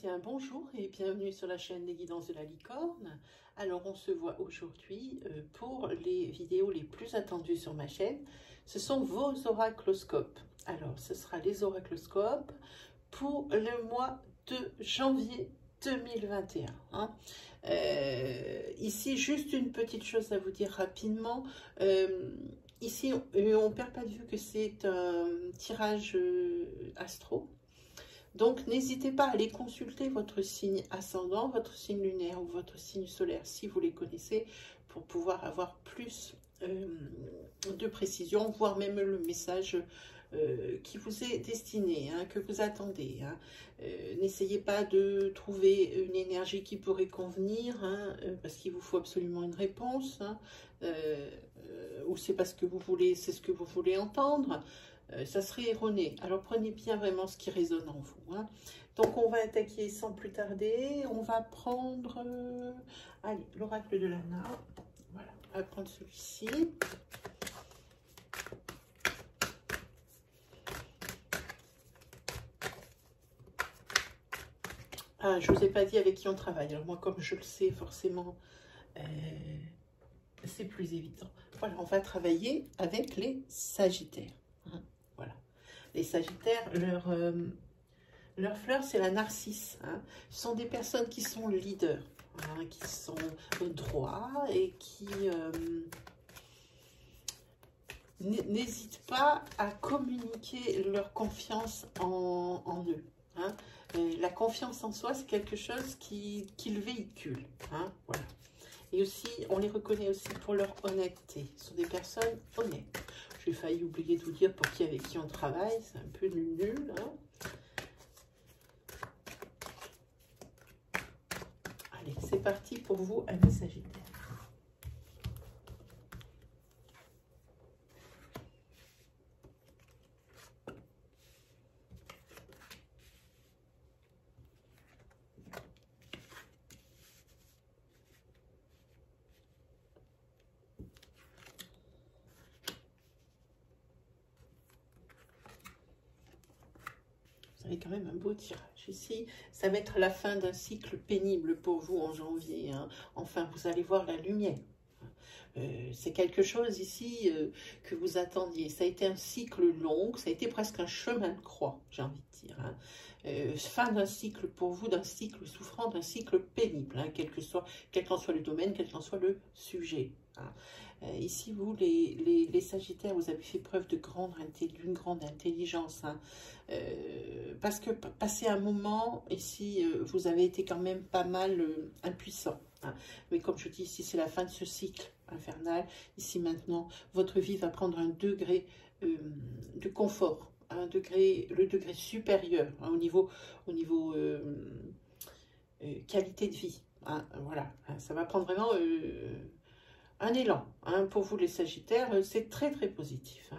bien, bonjour et bienvenue sur la chaîne des guidances de la licorne. Alors, on se voit aujourd'hui pour les vidéos les plus attendues sur ma chaîne. Ce sont vos oracloscopes. Alors, ce sera les oracloscopes pour le mois de janvier 2021. Ici, juste une petite chose à vous dire rapidement. Ici, on ne perd pas de vue que c'est un tirage astro. Donc, n'hésitez pas à aller consulter votre signe ascendant, votre signe lunaire ou votre signe solaire, si vous les connaissez, pour pouvoir avoir plus de précision, voire même le message qui vous est destiné, que vous attendez. N'essayez pas de trouver une énergie qui pourrait convenir, parce qu'il vous faut absolument une réponse, ou c'est parce que vous voulez, c'est ce que vous voulez entendre. Ça serait erroné. Alors prenez bien vraiment ce qui résonne en vous. Donc on va attaquer sans plus tarder. On va prendre allez, l'oracle de Lana. Voilà, on va prendre celui-ci. Ah, je ne vous ai pas dit avec qui on travaille. Alors moi, comme je le sais, forcément, c'est plus évident. Voilà, on va travailler avec les Sagittaires. Voilà. Les Sagittaires, leur fleur, c'est la narcisse. Ce sont des personnes qui sont leaders, qui sont droits et qui n'hésitent pas à communiquer leur confiance en eux. La confiance en soi, c'est quelque chose qu'ils véhiculent. Voilà. Et aussi, on les reconnaît aussi pour leur honnêteté. Ce sont des personnes honnêtes. J'ai failli oublier de vous dire pour qui avec qui on travaille. C'est un peu nul. Allez, c'est parti pour vous, amis Sagittaires. Vous avez quand même un beau tirage. Ici, ça va être la fin d'un cycle pénible pour vous en janvier. Enfin, vous allez voir la lumière. C'est quelque chose ici que vous attendiez. Ça a été un cycle long, ça a été presque un chemin de croix, j'ai envie de dire. Fin d'un cycle pour vous, d'un cycle souffrant, d'un cycle pénible, quel qu'en soit le domaine, quel qu'en soit le sujet. Ici, vous, les Sagittaires, vous avez fait preuve d'une grande intelligence. Parce que passé un moment, ici, vous avez été quand même pas mal impuissant. Mais comme je dis, ici, c'est la fin de ce cycle infernal. Ici, maintenant, votre vie va prendre un degré de confort, le degré supérieur, au niveau qualité de vie. Voilà, ça va prendre vraiment un élan. Pour vous, les Sagittaires, c'est très, très positif.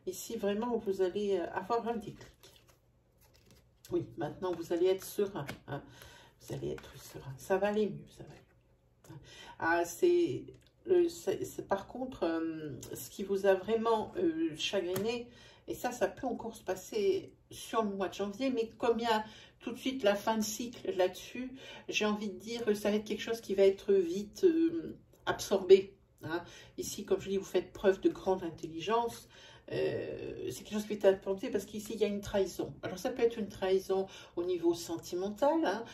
Ici, vraiment, vous allez avoir un déclic. Oui, maintenant, vous allez être serein. Vous allez être serein. Ça va aller mieux, ça va aller mieux. Par contre, ce qui vous a vraiment chagriné, et ça peut encore se passer sur le mois de janvier, mais comme il y a tout de suite la fin de cycle là-dessus, j'ai envie de dire que ça va être quelque chose qui va être vite absorbé. Ici, comme je dis, vous faites preuve de grande intelligence. C'est quelque chose qui est absorbé parce qu'ici, il y a une trahison. Alors, ça peut être une trahison au niveau sentimental,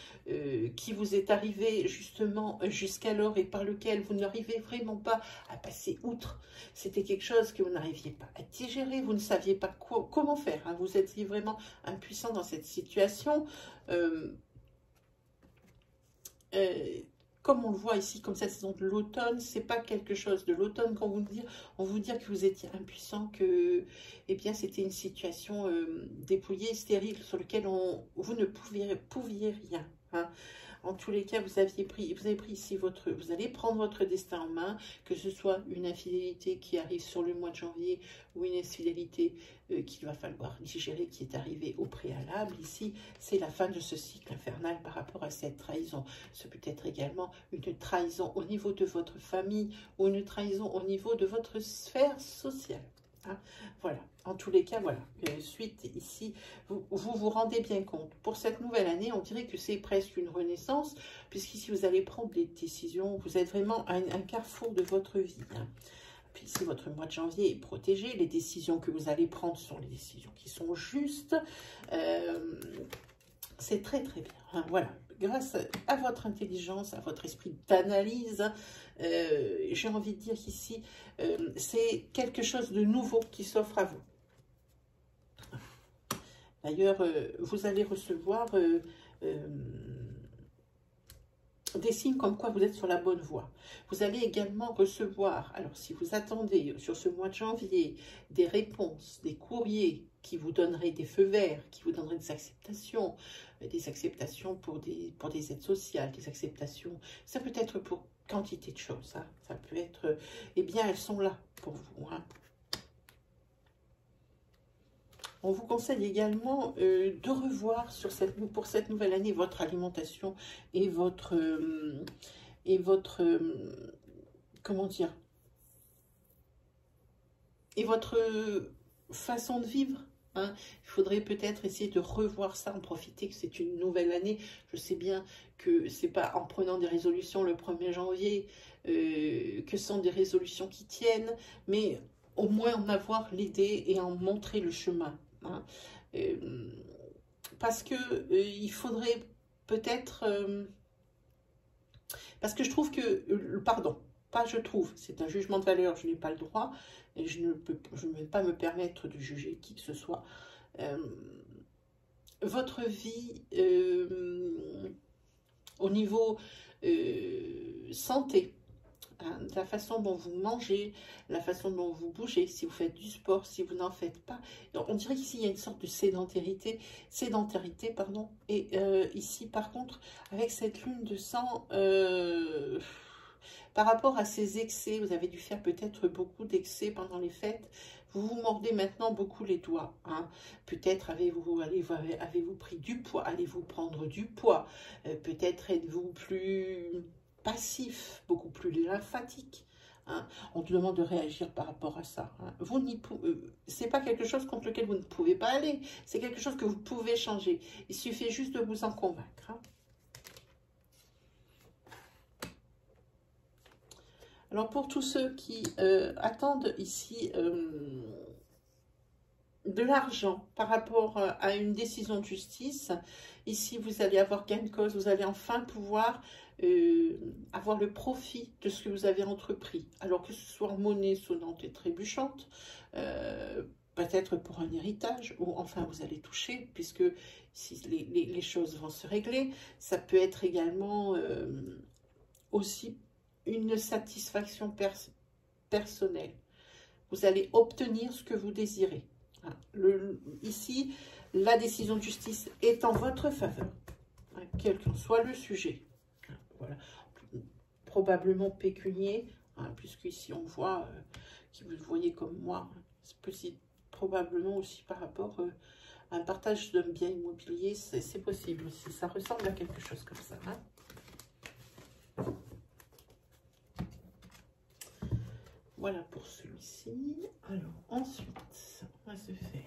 qui vous est arrivé justement jusqu'alors et par lequel vous n'arrivez vraiment pas à passer outre. C'était quelque chose que vous n'arriviez pas à digérer, vous ne saviez pas comment faire. Vous étiez vraiment impuissant dans cette situation. Comme on le voit ici, comme cette saison de l'automne, c'est pas quelque chose de l'automne qu'on vous dit que vous étiez impuissant, que c'était une situation dépouillée, stérile, sur laquelle vous ne pouviez rien. En tous les cas, vous avez pris ici vous allez prendre votre destin en main, que ce soit une infidélité qui arrive sur le mois de janvier ou une infidélité qu'il va falloir digérer, qui est arrivée au préalable. Ici, c'est la fin de ce cycle infernal par rapport à cette trahison. Ce peut être également une trahison au niveau de votre famille ou une trahison au niveau de votre sphère sociale. Hein. Voilà, en tous les cas, voilà. Suite ici, vous rendez bien compte. Pour cette nouvelle année, on dirait que c'est presque une renaissance, puisqu'ici, vous allez prendre des décisions. Vous êtes vraiment à un carrefour de votre vie. Hein. Puis ici, votre mois de janvier est protégé. Les décisions que vous allez prendre sont les décisions qui sont justes. C'est très, très bien. Hein. Voilà. Grâce à votre intelligence, à votre esprit d'analyse, j'ai envie de dire qu'ici, c'est quelque chose de nouveau qui s'offre à vous. D'ailleurs, vous allez recevoir des signes comme quoi vous êtes sur la bonne voie. Vous allez également recevoir, alors si vous attendez sur ce mois de janvier, des réponses, des courriers qui vous donneraient des feux verts, qui vous donneraient des acceptations pour des aides sociales, des acceptations, ça peut être pour quantité de choses, hein. Ça peut être, eh bien elles sont là pour vous, hein. On vous conseille également de revoir pour cette nouvelle année votre alimentation et votre comment dire, et votre façon de vivre. Hein. Il faudrait peut-être essayer de revoir ça, en profiter que c'est une nouvelle année. Je sais bien que c'est pas en prenant des résolutions le 1er janvier que ce sont des résolutions qui tiennent, mais au moins en avoir l'idée et en montrer le chemin. Hein. Parce que il faudrait peut-être... parce que je trouve que... pardon, pas je trouve, c'est un jugement de valeur, je n'ai pas le droit, et je ne vais pas me permettre de juger qui que ce soit. Votre vie, au niveau santé, hein, la façon dont vous mangez, la façon dont vous bougez, si vous faites du sport, si vous n'en faites pas. Donc, on dirait qu'ici, il y a une sorte de sédentarité, pardon. Et ici, par contre, avec cette lune de sang, par rapport à ces excès, vous avez dû faire peut-être beaucoup d'excès pendant les fêtes. Vous vous mordez maintenant beaucoup les doigts. Hein. Peut-être avez-vous pris du poids, allez-vous prendre du poids. Peut-être êtes-vous plus passif, beaucoup plus lymphatique. Hein. On te demande de réagir par rapport à ça. Hein. C'est pas quelque chose contre lequel vous ne pouvez pas aller. C'est quelque chose que vous pouvez changer. Il suffit juste de vous en convaincre. Hein. Alors, pour tous ceux qui attendent ici de l'argent par rapport à une décision de justice, ici, vous allez avoir gain de cause, vous allez enfin pouvoir avoir le profit de ce que vous avez entrepris. Alors que ce soit en monnaie sonnante et trébuchante, peut-être pour un héritage, ou enfin, vous allez toucher, puisque si les choses vont se régler. Ça peut être également aussi une satisfaction personnelle. Vous allez obtenir ce que vous désirez. Ici, la décision de justice est en votre faveur, hein, quel qu'en soit le sujet. Voilà. Probablement pécunier, hein, puisque ici on voit, si vous le voyez comme moi, c'est possible, probablement aussi par rapport à un partage d'un bien immobilier, c'est possible aussi. Ça ressemble à quelque chose comme ça. Hein. Voilà pour celui-ci. Alors, ensuite, on va se faire...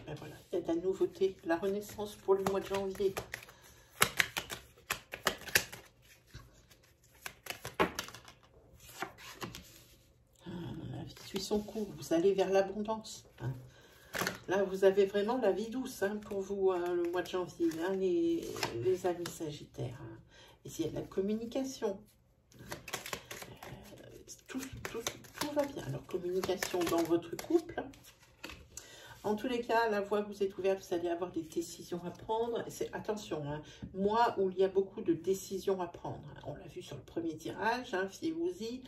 Ben voilà, il y a de la nouveauté, la renaissance pour le mois de janvier. La vie suit son cours, vous allez vers l'abondance. Hein. Là, vous avez vraiment la vie douce hein, pour vous, hein, le mois de janvier, hein, les amis sagittaires. Hein. Ici, il y a de la communication. Tout va bien. Alors, communication dans votre couple. En tous les cas, la voie vous est ouverte, vous allez avoir des décisions à prendre. Attention, hein, mois où il y a beaucoup de décisions à prendre. On l'a vu sur le premier tirage, hein, fiez-vous-y.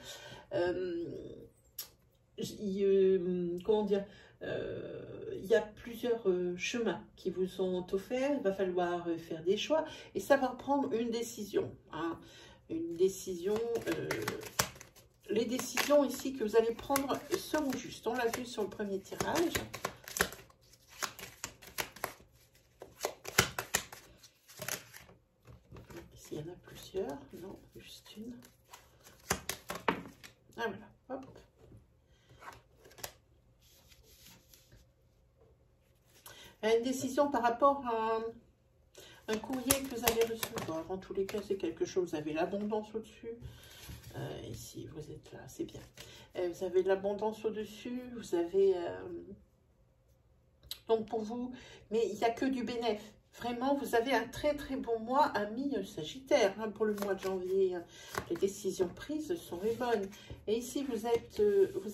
Comment dire, il y a plusieurs chemins qui vous sont offerts, il va falloir faire des choix et savoir prendre une décision. Hein. Une décision, les décisions ici que vous allez prendre seront justes. On l'a vu sur le premier tirage. Ici, il y en a plusieurs, non, juste une. Ah voilà, hop. Une décision par rapport à un courrier que vous allez recevoir. En tous les cas, c'est quelque chose, vous avez l'abondance au-dessus. Ici, vous êtes là, c'est bien. Vous avez de l'abondance au-dessus, vous avez... donc pour vous, mais il n'y a que du bénéfice. Vraiment, vous avez un très très bon mois, ami Sagittaire, hein, pour le mois de janvier. Hein. Les décisions prises sont les bonnes. Et ici, vous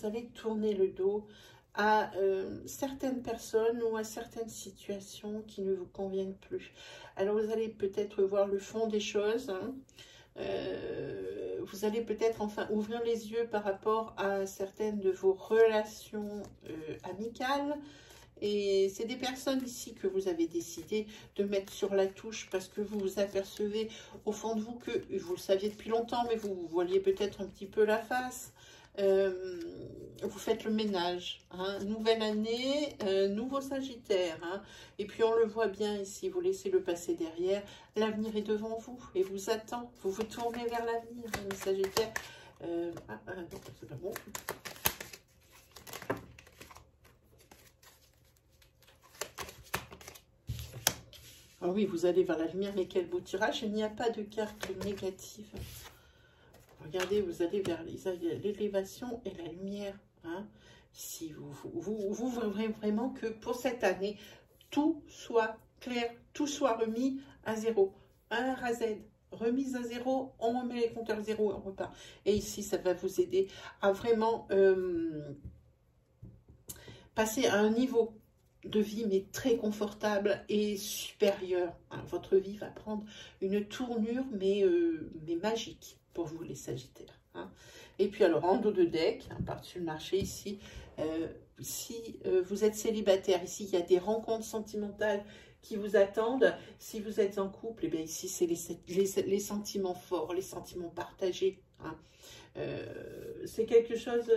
allez tourner le dos à certaines personnes ou à certaines situations qui ne vous conviennent plus. Alors, vous allez peut-être voir le fond des choses. Hein. Vous allez peut-être enfin ouvrir les yeux par rapport à certaines de vos relations amicales. Et c'est des personnes ici que vous avez décidé de mettre sur la touche parce que vous vous apercevez au fond de vous que vous le saviez depuis longtemps, mais vous voiliez peut-être un petit peu la face. Vous faites le ménage. Hein. Nouvelle année, nouveau Sagittaire. Hein. Et puis on le voit bien ici, vous laissez le passé derrière. L'avenir est devant vous et vous attend. Vous vous tournez vers l'avenir, hein, Sagittaire. Non, c'est pas bon. Ah oui, vous allez vers la lumière, mais quel beau tirage. Il n'y a pas de carte négative. Regardez, vous allez vers l'élévation et la lumière. Hein. Si vous voudrez vraiment que pour cette année, tout soit clair, tout soit remis à zéro. Un à Z, remise à zéro, on remet les compteurs zéro et on repart. Et ici, ça va vous aider à vraiment passer à un niveau de vie, mais très confortable et supérieur. Hein, votre vie va prendre une tournure, mais magique pour vous, les Sagittaires. Hein. Et puis, alors, en dos de deck, hein, par-dessus le marché, ici, si vous êtes célibataire, ici, il y a des rencontres sentimentales qui vous attendent. Si vous êtes en couple, et bien ici, c'est les sentiments forts, les sentiments partagés. Hein. C'est quelque chose,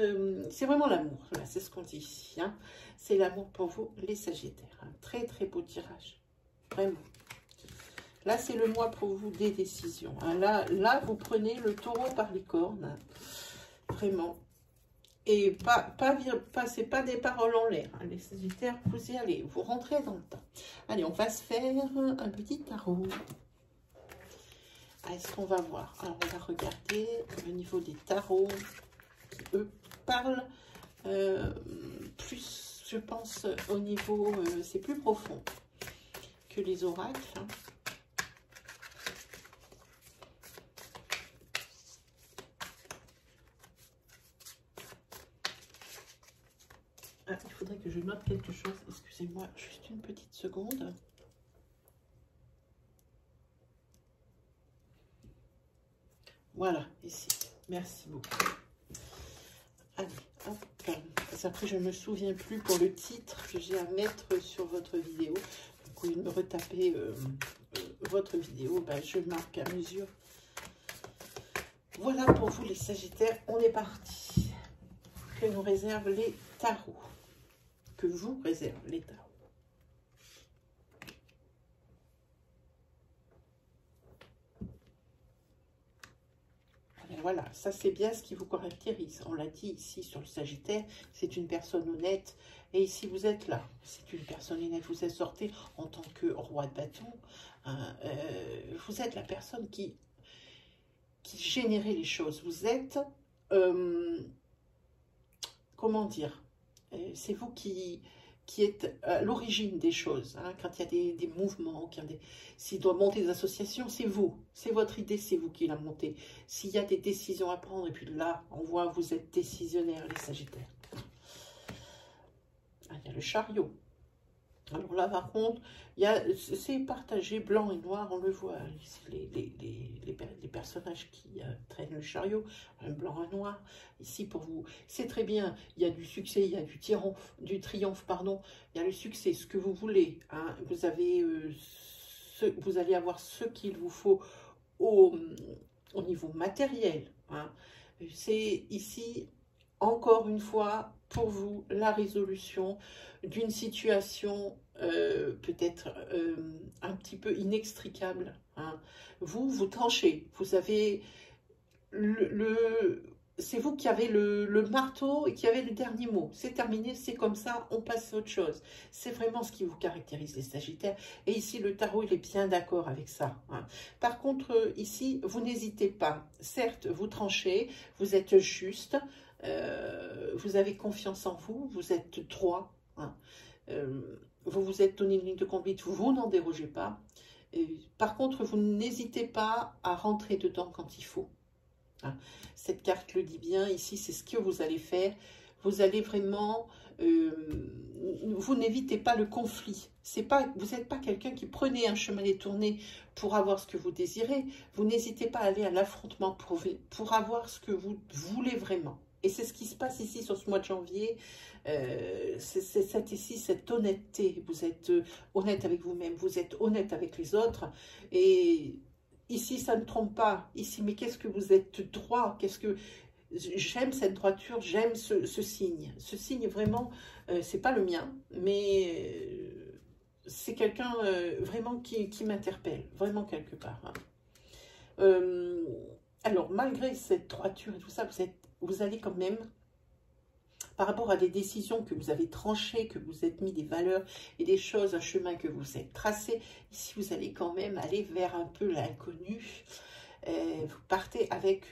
c'est vraiment l'amour, voilà, c'est ce qu'on dit ici. Hein. C'est l'amour pour vous, les Sagittaires. Un très très beau tirage, vraiment. Là, c'est le mois pour vous des décisions. Hein. Là, vous prenez le taureau par les cornes, hein. Vraiment. Et c'est pas des paroles en l'air. Hein. Les Sagittaires, vous y allez, vous rentrez dans le temps. Allez, on va se faire un petit tarot. Est-ce qu'on va voir? Alors, on va regarder au niveau des tarots qui, eux, parlent plus, je pense, au niveau... c'est plus profond que les oracles. Hein. Ah, il faudrait que je note quelque chose. Excusez-moi, juste une petite seconde. Voilà, ici. Merci beaucoup. Allez, hop. Après, je ne me souviens plus pour le titre que j'ai à mettre sur votre vidéo. Vous pouvez me retaper votre vidéo. Ben, je marque à mesure. Voilà pour vous, les Sagittaires. On est parti. Que nous réservent les tarots. Que vous réservent les tarots. Voilà, ça c'est bien ce qui vous caractérise. On l'a dit ici sur le Sagittaire, c'est une personne honnête. Et ici vous êtes là, c'est une personne honnête. Vous êtes sorti en tant que roi de bâton. Hein, vous êtes la personne qui générait les choses. Vous êtes, comment dire, c'est vous qui est à l'origine des choses. Hein, quand il y a des mouvements, s'il doit monter des associations, c'est vous. C'est votre idée, c'est vous qui la montez. S'il y a des décisions à prendre, et puis là, on voit vous êtes décisionnaire, les Sagittaires. Ah, il y a le chariot. Alors là, par contre, c'est partagé blanc et noir, on le voit. Ici, les personnages qui traînent le chariot, un blanc, un noir. Ici, pour vous, c'est très bien. Il y a du succès, il y a du triomphe, pardon. Il y a le succès, ce que vous voulez. Hein. Vous allez avoir ce qu'il vous faut au niveau matériel. Hein. C'est ici, encore une fois, pour vous, la résolution d'une situation peut-être un petit peu inextricable. Hein. Vous tranchez. Vous avez c'est vous qui avez le marteau et qui avez le dernier mot. C'est terminé, c'est comme ça, on passe à autre chose. C'est vraiment ce qui vous caractérise, les Sagittaires. Et ici, le tarot, il est bien d'accord avec ça. Hein. Par contre, ici, vous n'hésitez pas. Certes, vous tranchez, vous êtes juste, vous avez confiance en vous, vous êtes droit. Hein. Vous vous êtes donné une ligne de conduite, vous n'en dérogez pas. Par contre, vous n'hésitez pas à rentrer dedans quand il faut. Hein. Cette carte le dit bien, ici c'est ce que vous allez faire, vous allez vraiment, vous n'évitez pas le conflit, vous n'êtes pas quelqu'un qui prenez un chemin détourné pour avoir ce que vous désirez, vous n'hésitez pas à aller à l'affrontement pour avoir ce que vous voulez vraiment. Et c'est ce qui se passe ici sur ce mois de janvier, c'est cette honnêteté, vous êtes honnête avec vous-même, vous êtes honnête avec les autres, et ici, ça ne trompe pas. Ici, mais qu'est-ce que vous êtes droit? Qu'est-ce que j'aime cette droiture, j'aime ce signe. Ce signe, vraiment, c'est pas le mien, mais c'est quelqu'un vraiment qui m'interpelle, vraiment quelque part. Hein. Alors, malgré cette droiture et tout ça, vous allez quand même, par rapport à des décisions que vous avez tranchées, que vous êtes mis des valeurs et des choses, un chemin que vous êtes tracé, ici vous allez quand même aller vers un peu l'inconnu. Vous partez avec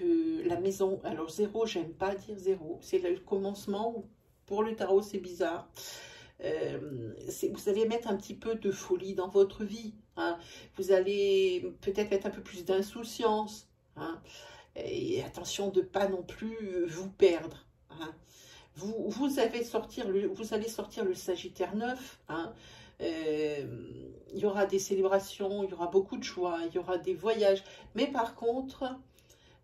la maison. Alors 0, j'aime pas dire 0, c'est le commencement. Pour le tarot, c'est bizarre. Vous allez mettre un petit peu de folie dans votre vie. Hein. Vous allez peut-être mettre un peu plus d'insouciance. Hein. Et attention de ne pas non plus vous perdre. Hein. Vous allez sortir le Sagittaire 9. Hein. Il y aura des célébrations, il y aura beaucoup de joie, il y aura des voyages. Mais par contre,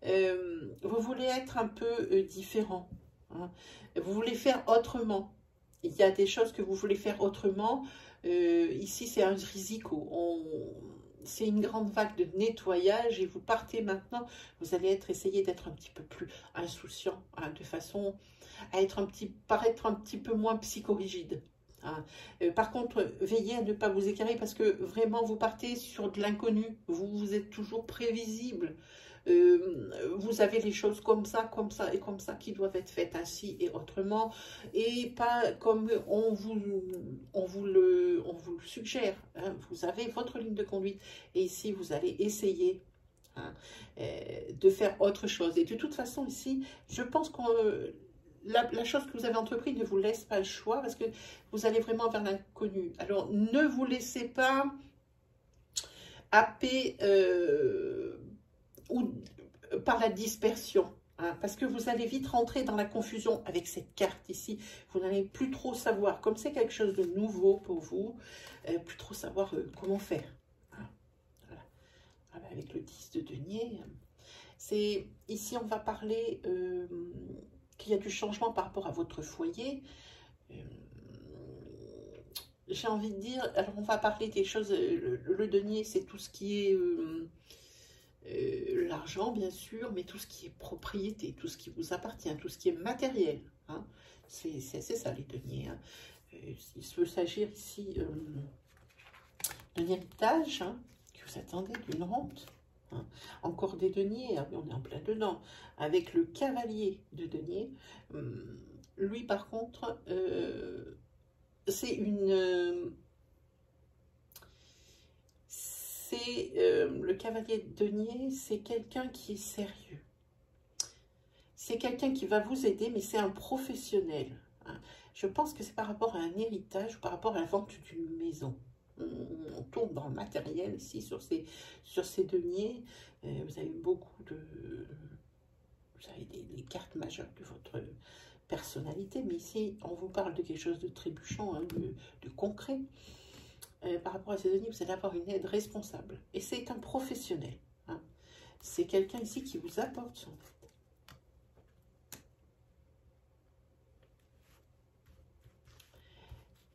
vous voulez être un peu différent. Hein. Vous voulez faire autrement. Il y a des choses que vous voulez faire autrement. Ici, c'est un risico. C'est une grande vague de nettoyage et vous partez maintenant. Vous allez essayer d'être un petit peu plus insouciant, hein, de façon à paraître un petit peu moins psychorigide. Hein. Par contre, veillez à ne pas vous écarrer parce que vraiment vous partez sur de l'inconnu. Vous êtes toujours prévisible. Vous avez les choses comme ça et comme ça qui doivent être faites ainsi et autrement et pas comme on vous le suggère. Hein. Vous avez votre ligne de conduite et ici vous allez essayer, hein, de faire autre chose. Et de toute façon ici, je pense qu'on la chose que vous avez entreprise ne vous laisse pas le choix parce que vous allez vraiment vers l'inconnu. Alors, ne vous laissez pas happer ou par la dispersion. Hein, parce que vous allez vite rentrer dans la confusion avec cette carte ici. Vous n'allez plus trop savoir, comme c'est quelque chose de nouveau pour vous, plus trop savoir comment faire. Hein, voilà. Voilà, avec le 10 de denier. Ici, on va parler qu'il y a du changement par rapport à votre foyer. J'ai envie de dire, alors on va parler des choses, le denier c'est tout ce qui est l'argent bien sûr, mais tout ce qui est propriété, tout ce qui vous appartient, tout ce qui est matériel. Hein. C'est ça les deniers. Hein. Il peut s'agir ici d'un héritage, hein, que vous attendez, d'une rente. Hein. Encore des deniers, on est en plein dedans, avec le cavalier de denier. Lui par contre, c'est le cavalier de denier, c'est quelqu'un qui est sérieux. C'est quelqu'un qui va vous aider, mais c'est un professionnel. Hein. Je pense que c'est par rapport à un héritage ou par rapport à la vente d'une maison. On tourne dans le matériel ici sur ces deniers. Vous avez beaucoup de... Vous avez des cartes majeures de votre personnalité, mais ici, on vous parle de quelque chose de trébuchant, hein, de concret. Par rapport à ces deniers, vous allez avoir une aide responsable. Et c'est un professionnel. Hein. C'est quelqu'un ici qui vous apporte son aide.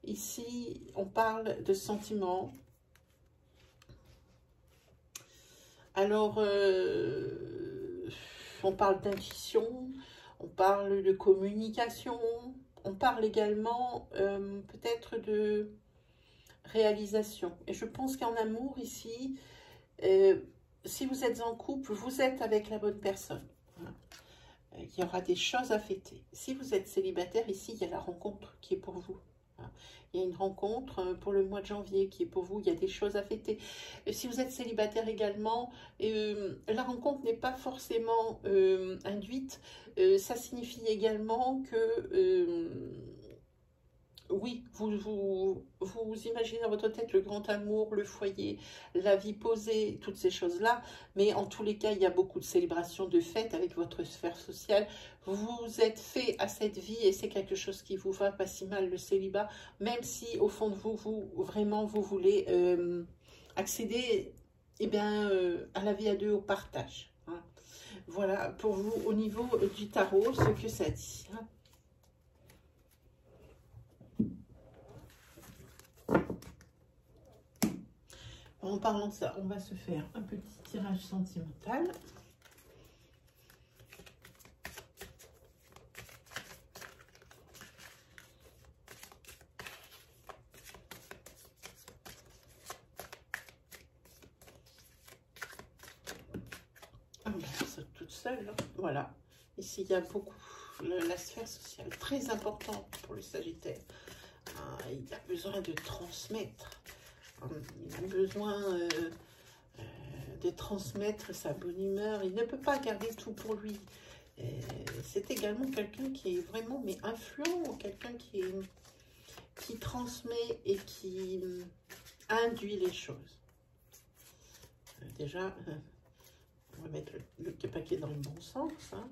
Ici, on parle de sentiments. Alors, on parle d'intuition, on parle de communication, on parle également peut-être de réalisation. Et je pense qu'en amour, ici, si vous êtes en couple, vous êtes avec la bonne personne. il y aura des choses à fêter. Si vous êtes célibataire, ici, il y a la rencontre qui est pour vous. Il y a une rencontre pour le mois de janvier qui est pour vous. Il y a des choses à fêter. Si vous êtes célibataire également, la rencontre n'est pas forcément induite. Ça signifie également que... oui, vous imaginez dans votre tête le grand amour, le foyer, la vie posée, toutes ces choses-là. Mais en tous les cas, il y a beaucoup de célébrations, de fêtes avec votre sphère sociale. Vous êtes fait à cette vie et c'est quelque chose qui vous va pas si mal, le célibat. Même si au fond de vous, vraiment, vous voulez accéder à la vie à deux, au partage. Hein. Voilà pour vous au niveau du tarot, ce que ça dit. Hein. En parlant de ça, on va se faire un petit tirage sentimental. Ah, ben, ça toute seule. Hein. Voilà. Ici, il y a beaucoup. La sphère sociale, très importante pour le Sagittaire. Il a besoin de transmettre. Il a besoin de transmettre sa bonne humeur. Il ne peut pas garder tout pour lui. C'est également quelqu'un qui est vraiment influent, quelqu'un qui transmet et qui induit les choses. Déjà, on va mettre le paquet dans le bon sens. Hein.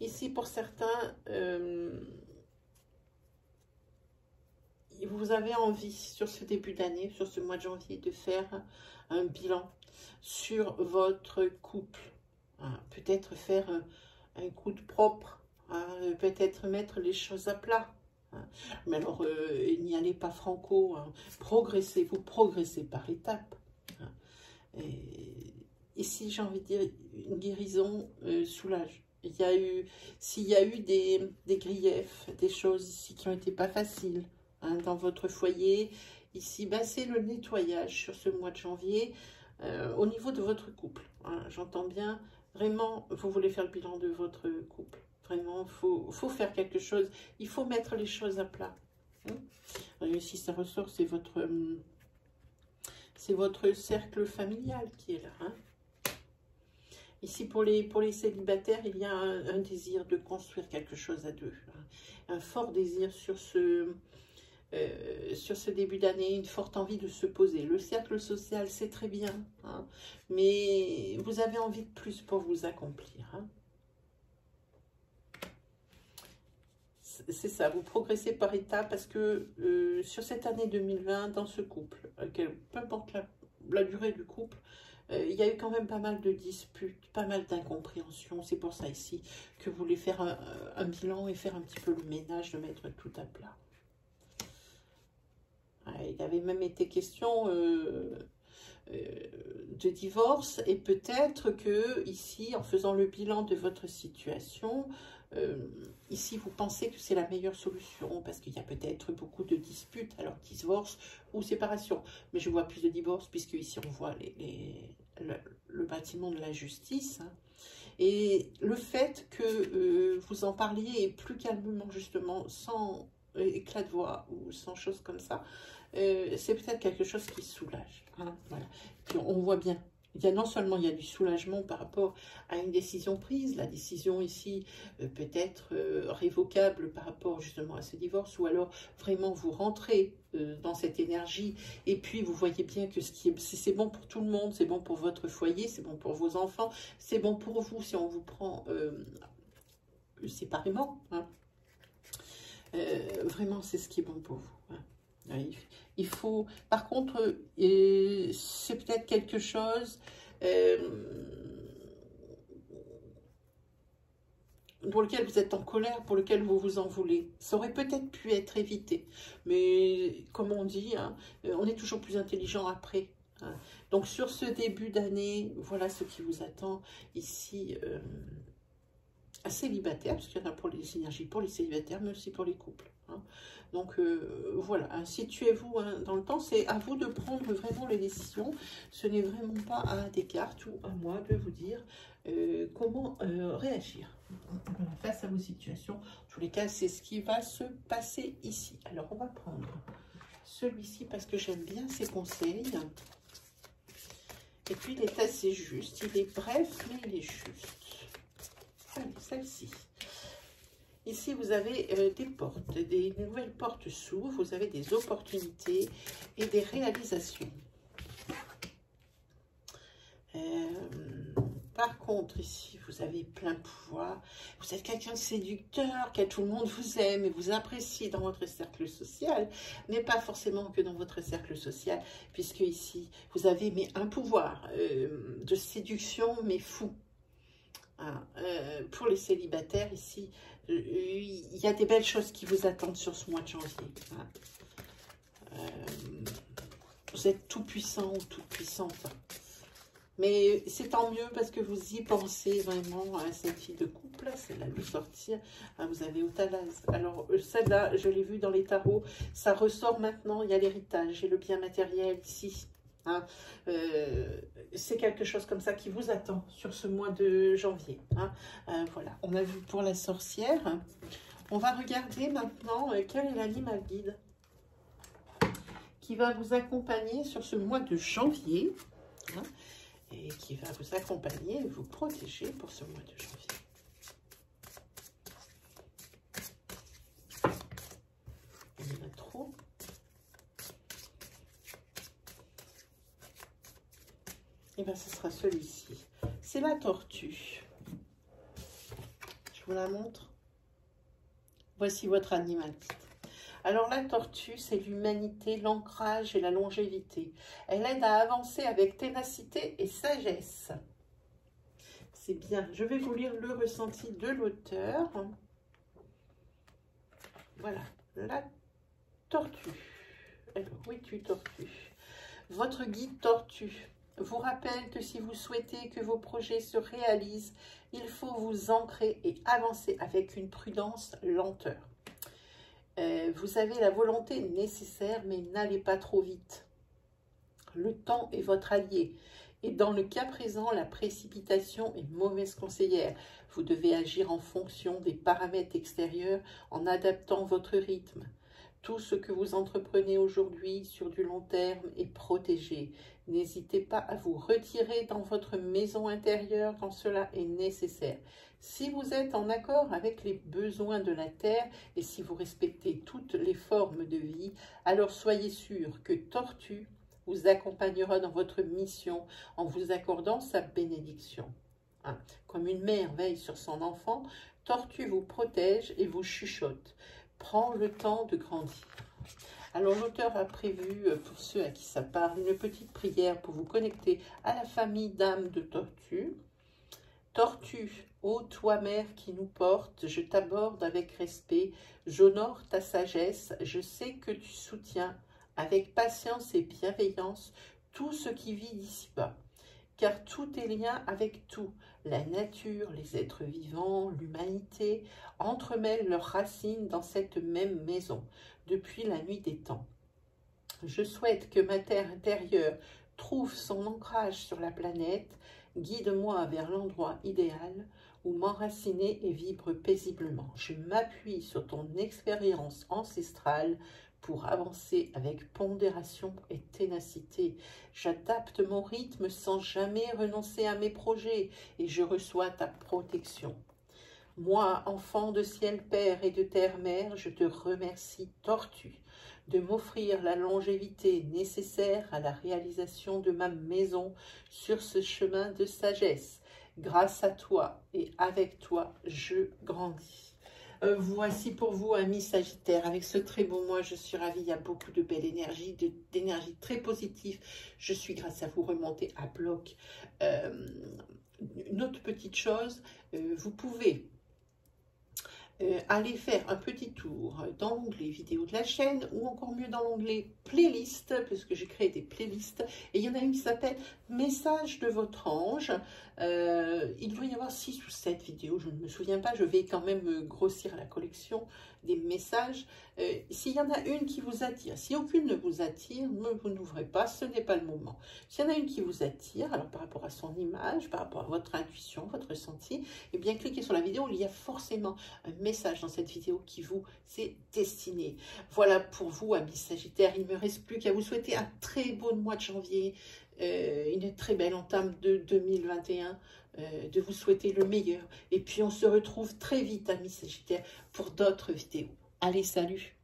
Ici, pour certains, vous avez envie, sur ce début d'année, sur ce mois de janvier, de faire un bilan sur votre couple. Hein, peut-être faire un coup de propre, hein, peut-être mettre les choses à plat. Hein. Mais alors, n'y allez pas franco, hein. Progressez, vous progressez par étapes. Hein. Ici, j'ai envie de dire, une guérison soulage. S'il y a eu des griefs, des choses ici qui n'ont été pas faciles hein, dans votre foyer, ici, ben, c'est le nettoyage sur ce mois de janvier au niveau de votre couple. Hein, j'entends bien, vraiment, vous voulez faire le bilan de votre couple. Vraiment, il faut faire quelque chose. Il faut mettre les choses à plat. Hein. Ici, ça ressort, c'est votre cercle familial qui est là. Hein. Ici, pour les célibataires, il y a un désir de construire quelque chose à deux. Hein. Un fort désir sur ce début d'année, une forte envie de se poser. Le cercle social, c'est très bien, hein, mais vous avez envie de plus pour vous accomplir. Hein. C'est ça, vous progressez par étapes parce que sur cette année 2020, dans ce couple, peu importe la durée du couple, il y a eu quand même pas mal de disputes, pas mal d'incompréhensions. C'est pour ça ici que vous voulez faire un bilan et faire un petit peu le ménage, de mettre tout à plat. Il avait même été question de divorce et peut-être que ici, en faisant le bilan de votre situation, ici vous pensez que c'est la meilleure solution parce qu'il y a peut-être beaucoup de disputes, alors divorce ou séparation. Mais je vois plus de divorce puisque ici on voit le bâtiment de la justice. Hein. Et le fait que vous en parliez plus calmement justement, sans éclat de voix ou sans choses comme ça, c'est peut-être quelque chose qui soulage. Hein, voilà. Puis on voit bien, non seulement il y a du soulagement par rapport à une décision prise, la décision ici peut être révocable par rapport justement à ce divorce, ou alors vraiment vous rentrez dans cette énergie et puis vous voyez bien que c'est bon pour tout le monde, c'est bon pour votre foyer, c'est bon pour vos enfants, c'est bon pour vous si on vous prend séparément. Hein. Vraiment, c'est ce qui est bon pour vous. Hein. Il faut, par contre, c'est peut-être quelque chose pour lequel vous êtes en colère, pour lequel vous vous en voulez. Ça aurait peut-être pu être évité. Mais comme on dit, hein, on est toujours plus intelligent après. Hein. Donc sur ce début d'année, voilà ce qui vous attend ici. célibataire, parce qu'il y en a pour les énergies pour les célibataires, mais aussi pour les couples. Hein. Donc voilà, hein, situez-vous hein, dans le temps, c'est à vous de prendre vraiment les décisions. Ce n'est vraiment pas à Descartes ou à moi de vous dire comment réagir face à vos situations. En tous les cas, c'est ce qui va se passer ici. Alors, on va prendre celui-ci parce que j'aime bien ses conseils. Et puis, il est assez juste. Il est bref, mais il est juste. Allez, celle-ci. Ici, vous avez des portes, des nouvelles portes s'ouvrent, vous avez des opportunités et des réalisations. Par contre, ici, vous avez plein pouvoir. Vous êtes quelqu'un de séducteur, que tout le monde vous aime et vous apprécie dans votre cercle social, mais pas forcément que dans votre cercle social, puisque ici, vous avez un pouvoir de séduction, mais fou. Hein, pour les célibataires, ici, il y a des belles choses qui vous attendent sur ce mois de janvier. Hein. Vous êtes tout puissant ou toute puissante. Mais c'est tant mieux parce que vous y pensez vraiment à cette fille de couple. Celle-là de sortir. Hein, vous avez Otalaz. Alors, celle-là, je l'ai vue dans les tarots. Ça ressort maintenant. Il y a l'héritage et le bien matériel ici. Hein. C'est quelque chose comme ça qui vous attend sur ce mois de janvier. Hein. Voilà, on a vu pour la sorcière. On va regarder maintenant quel est l'animal guide qui va vous accompagner sur ce mois de janvier. Hein, et qui va vous accompagner et vous protéger pour ce mois de janvier. Il y en a trop. Et bien, ce sera celui-ci. C'est la tortue. Je vous la montre. Voici votre animal. Alors, la tortue, c'est l'humanité, l'ancrage et la longévité. Elle aide à avancer avec ténacité et sagesse. C'est bien. Je vais vous lire le ressenti de l'auteur. Voilà, la tortue. Alors, oui, tu tortue. Votre guide tortue vous rappelle que si vous souhaitez que vos projets se réalisent, il faut vous ancrer et avancer avec une prudence, lenteur. Vous avez la volonté nécessaire, mais n'allez pas trop vite. Le temps est votre allié. Et dans le cas présent, la précipitation est mauvaise conseillère. Vous devez agir en fonction des paramètres extérieurs en adaptant votre rythme. Tout ce que vous entreprenez aujourd'hui sur du long terme est protégé. N'hésitez pas à vous retirer dans votre maison intérieure quand cela est nécessaire. Si vous êtes en accord avec les besoins de la Terre et si vous respectez toutes les formes de vie, alors soyez sûr que Tortue vous accompagnera dans votre mission en vous accordant sa bénédiction. Hein. Comme une mère veille sur son enfant, Tortue vous protège et vous chuchote. Prends le temps de grandir. Alors l'auteur a prévu, pour ceux à qui ça parle, une petite prière pour vous connecter à la famille d'âmes de Tortue. Tortue, ô toi mère qui nous porte, je t'aborde avec respect, j'honore ta sagesse, je sais que tu soutiens avec patience et bienveillance tout ce qui vit d'ici-bas. Car tout est lien avec tout, la nature, les êtres vivants, l'humanité, entremêlent leurs racines dans cette même maison, depuis la nuit des temps. Je souhaite que ma terre intérieure trouve son ancrage sur la planète, guide-moi vers l'endroit idéal où m'enraciner et vivre paisiblement. Je m'appuie sur ton expérience ancestrale pour avancer avec pondération et ténacité. J'adapte mon rythme sans jamais renoncer à mes projets et je reçois ta protection. Moi, enfant de ciel père et de terre mère, je te remercie, Tortue, de m'offrir la longévité nécessaire à la réalisation de ma maison sur ce chemin de sagesse. Grâce à toi et avec toi, je grandis. Voici pour vous, amis Sagittaires, avec ce très beau mois, je suis ravie, il y a beaucoup de belle énergie, d'énergie très positive. Je suis, grâce à vous, remontée à bloc. Une autre petite chose, vous pouvez allez faire un petit tour dans l'onglet vidéo de la chaîne ou encore mieux dans l'onglet playlist, puisque j'ai créé des playlists et il y en a une qui s'appelle message de votre ange. Il doit y avoir 6 ou 7 vidéos, je ne me souviens pas, je vais quand même grossir la collection des messages. S'il y en a une qui vous attire, si aucune ne vous attire, vous n'ouvrez pas, ce n'est pas le moment. S'il y en a une qui vous attire, alors par rapport à son image, par rapport à votre intuition, votre ressenti, eh bien cliquez sur la vidéo, il y a forcément un message dans cette vidéo qui vous est destiné. Voilà pour vous, amis Sagittaires, il ne me reste plus qu'à vous souhaiter un très beau mois de janvier, une très belle entame de 2021, de vous souhaiter le meilleur. Et puis on se retrouve très vite, amis Sagittaires, pour d'autres vidéos. Allez, salut!